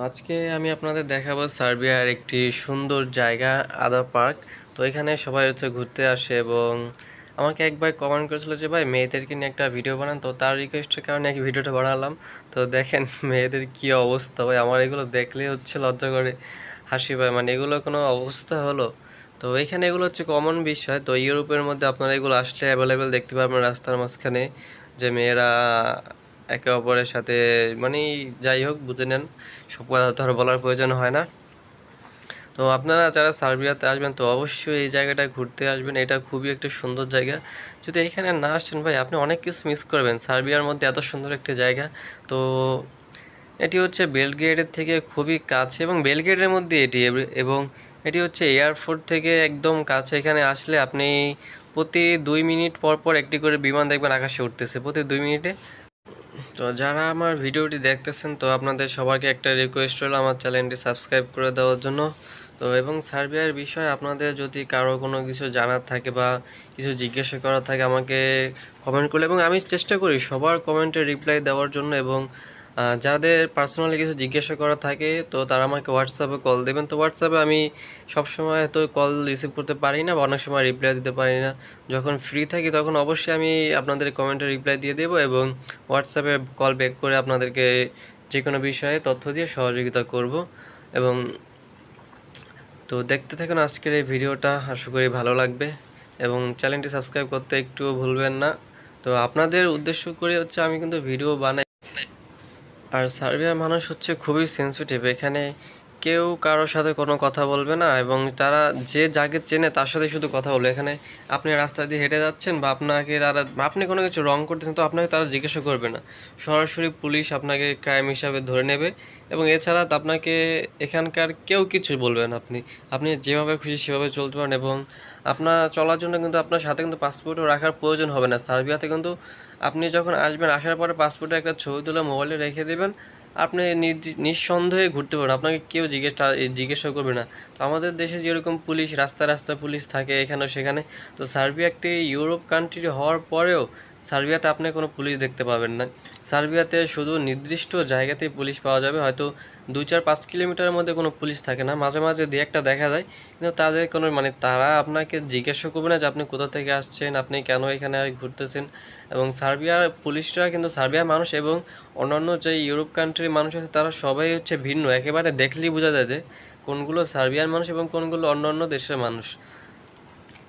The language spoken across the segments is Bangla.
আজকে আমি আপনাদের দেখাবো সার্বিয়ার একটি সুন্দর জায়গা আদা পার্ক। তো এখানে সবাই ঘুরতে আসে এবং আমাকে এক ভাই কমেন্ট করেছিল যে ভাই মেয়েদেরকে নিয়ে একটা ভিডিও বানান, তো তার রিকোয়েস্টের কারণে এক ভিডিওটা বানালাম। তো দেখেন মেয়েদের কি অবস্থা ভাই, আমার এগুলো দেখলে লজ্জা করে, হাসি পায়, মানে এগুলো কোনো অবস্থা হলো। তো এখানে এগুলো কমন বিষয়। তো ইউরোপের মধ্যে আপনারা এগুলো আসলে অ্যাভেলেবেল দেখতে পাবেন রাস্তার মাঝখানে, যে মেয়েরা একে অপরের সাথে, মানে যাই হোক বুঝে নেন, সব কথা তো আর বলার প্রয়োজন হয় না। তো আপনারা যারা সার্বিয়াতে আসবেন তো অবশ্যই এই জায়গাটা ঘুরতে আসবেন, এটা খুবই একটা সুন্দর জায়গা। যদি এখানে না আসেন ভাই আপনি অনেক কিছু মিস করবেন। সার্বিয়ার মধ্যে এত সুন্দর একটা জায়গা। তো এটি বেলগ্রেডের থেকে খুবই কাছে এবং বেলগ্রেডের মধ্যে এটি, এবং এটি এয়ারপোর্ট থেকে একদম কাছে। এখানে আসলে আপনি প্রতি 2 মিনিট পর পর একটি করে বিমান দেখবেন আকাশে উঠতেছে, প্রতি 2 মিনিটে। তো যারা আমার ভিডিওটি দেখতেছেন তো আপনাদের সবাইকে একটা রিকোয়েস্ট হলো আমার চ্যানেলটি সাবস্ক্রাইব করে দেওয়ার জন্য। তো এবং সার্বিয়ার বিষয়ে আপনাদের যদি কারো কোনো কিছু জানার থাকে বা কিছু জিজ্ঞাসা করার থাকে আমাকে কমেন্ট করলে, এবং আমি চেষ্টা করি সবার কমেন্টে রিপ্লাই দেওয়ার জন্য। এবং যাদের পার্সোনালি কিছু জিজ্ঞাসা করা থাকে তো তারা আমাকে হোয়াটসঅ্যাপে কল দেবেন। তো হোয়াটসঅ্যাপে আমি সবসময় তো কল রিসিভ করতে পারি না বা অনেক সময় রিপ্লাই দিতে পারি না। যখন ফ্রি থাকি তখন অবশ্যই আমি আপনাদের কমেন্টে রিপ্লাই দিয়ে দেবো এবং হোয়াটসঅ্যাপে কল ব্যাক করে আপনাদেরকে যে কোনো বিষয়ে তথ্য দিয়ে সহযোগিতা করব। এবং তো দেখতে থাকুন আজকের এই ভিডিওটা, আশা করি ভালো লাগবে এবং চ্যানেলটি সাবস্ক্রাইব করতে একটুও ভুলবেন না। তো আপনাদের উদ্দেশ্য করে আমি কিন্তু ভিডিও বানাই। আর সার্বিয়ার মানুষ খুবই সেন্সিটিভ। এখানে কেউ কারোর সাথে কোনো কথা বলবে না এবং তারা যে যাকে চেনে তার সাথে শুধু কথা বলবে। এখানে আপনি রাস্তা দিয়ে হেঁটে যাচ্ছেন বা আপনাকে তারা, আপনি কোনো কিছু রং করতেছেন তো আপনাকে তারা জিজ্ঞাসা করবে না, সরাসরি পুলিশ আপনাকে ক্রাইম হিসাবে ধরে নেবে। এবং এছাড়া আপনাকে এখানকার কেউ কিছু বলবে না, আপনি আপনি যেভাবে খুশি সেভাবে চলতে পারেন। এবং আপনার চলার জন্য কিন্তু আপনার সাথে কিন্তু পাসপোর্টও রাখার প্রয়োজন হবে না। সার্বিয়াতে কিন্তু আপনি যখন আসবেন আসার পরে পাসপোর্টে একটা ছবি তুলে মোবাইলে রেখে দেবেন, আপনি নিঃসন্দেহে ঘুরতে পারবেন, আপনাকে কেউ জিজ্ঞাসা করবে না। তো আমাদের দেশে যেরকম পুলিশ রাস্তা রাস্তা পুলিশ থাকে এখানে সেখানে, তো সার্বিয়া একটি ইউরোপ কান্ট্রি হওয়ার পরেও সার্বিয়াতে আপনি কোনো পুলিশ দেখতে পাবেন না। সার্বিয়াতে শুধু নির্দিষ্ট জায়গাতেই পুলিশ পাওয়া যাবে, হয়তো 2-4-5 কিলোমিটারের মধ্যে কোনো পুলিশ থাকে না, মাঝে মাঝে দু একটা দেখা যায়, কিন্তু তাদের কোনো, মানে তারা আপনাকে জিজ্ঞাসা করবে না যে আপনি কোথা থেকে আসছেন, আপনি কেন এখানে ঘুরতেছেন। এবং সার্বিয়ার পুলিশরা কিন্তু, সার্বিয়ার মানুষ এবং অন্যান্য যে ইউরোপ কান্ট্রির মানুষ আছে তারা সবাই ভিন্ন, একেবারে দেখলেই বোঝা যায় যে কোনগুলো সার্বিয়ার মানুষ এবং কোনগুলো অন্য অন্য দেশের মানুষ।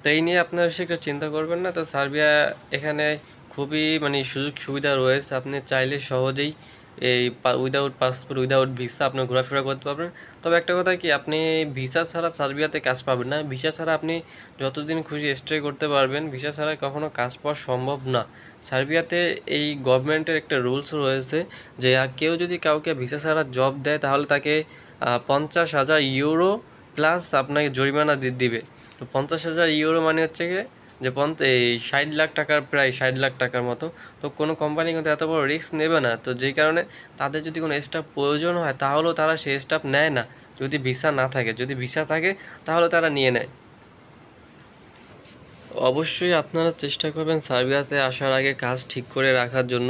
তো এই নিয়ে আপনারা বেশি একটা চিন্তা করবেন না। তো সার্বিয়া এখানে খুবই, মানে সুযোগ সুবিধা রয়েছে, আপনি চাইলে সহজেই এই উইদাউট পাসপোর্ট উইদাউট ভিসা আপনি ঘোরাফেরা করতে পারবেন। তবে একটা কথা কি, আপনি ভিসা ছাড়া সার্বিয়াতে কাজ পাবেন না। ভিসা ছাড়া আপনি যতদিন খুশি স্টে করতে পারবেন, ভিসা ছাড়া কখনো কাজ পাওয়া সম্ভব না। সার্বিয়াতে এই গভর্নমেন্টের একটা রুলস রয়েছে যে কেউ যদি কাউকে ভিসা ছাড়া জব দেয় তাহলে তাকে 50,000 ইউরো প্লাস আপনাকে জরিমানা দিবে। তো 50,000 ইউরো মানে যে এই 60 লাখ টাকার, প্রায় 60 লাখ টাকার মতো। তো কোনো কোম্পানি কিন্তু এত বড় রিস্ক নেবে না। তো যেই কারণে তাদের যদি কোনো স্টাফ প্রয়োজন হয় তাহলেও তারা সেই স্টাফ নেয় না যদি ভিসা না থাকে। যদি ভিসা থাকে তাহলে তারা নিয়ে নেয়। অবশ্যই আপনারা চেষ্টা করবেন সার্বিয়াতে আসার আগে কাজ ঠিক করে রাখার জন্য।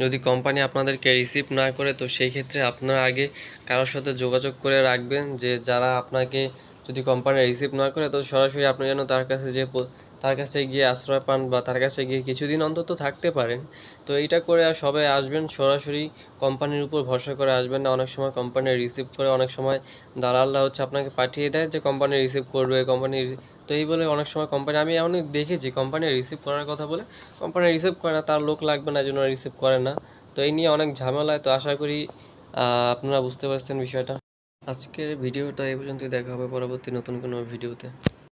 যদি কোম্পানি আপনাদেরকে রিসিভ না করে তো সেই ক্ষেত্রে আপনারা আগে কারোর সাথে যোগাযোগ করে রাখবেন, যে যারা আপনাকে, যদি কোম্পানি রিসিভ না করে তো সরাসরি আপনি যেন তার কাছে গিয়ে আশ্রয় পান বা তার কাছে গিয়ে কিছুদিন অন্তত থাকতে পারেন। তো এইটা করে আর সবাই আসবেন, সরাসরি কোম্পানির উপর ভরসা করে আসবেন না। অনেক সময় কোম্পানি রিসিভ করে, অনেক সময় দালালরা আপনাকে পাঠিয়ে দেয় যে কোম্পানি রিসিভ করবে, তো এই বলে অনেক সময় কোম্পানি, আমি অনেক দেখেছি কোম্পানি রিসিভ করার কথা বলে কোম্পানি রিসিভ করে না, তার লোক লাগবে না, এই জন্য রিসিভ করে না। তো এই নিয়ে অনেক ঝামেলায়। তো আশা করি আপনারা বুঝতে পারছেন বিষয়টা। আজকের ভিডিওটা এই পর্যন্তই, দেখা হবে পরবর্তী নতুন কোনো ভিডিওতে।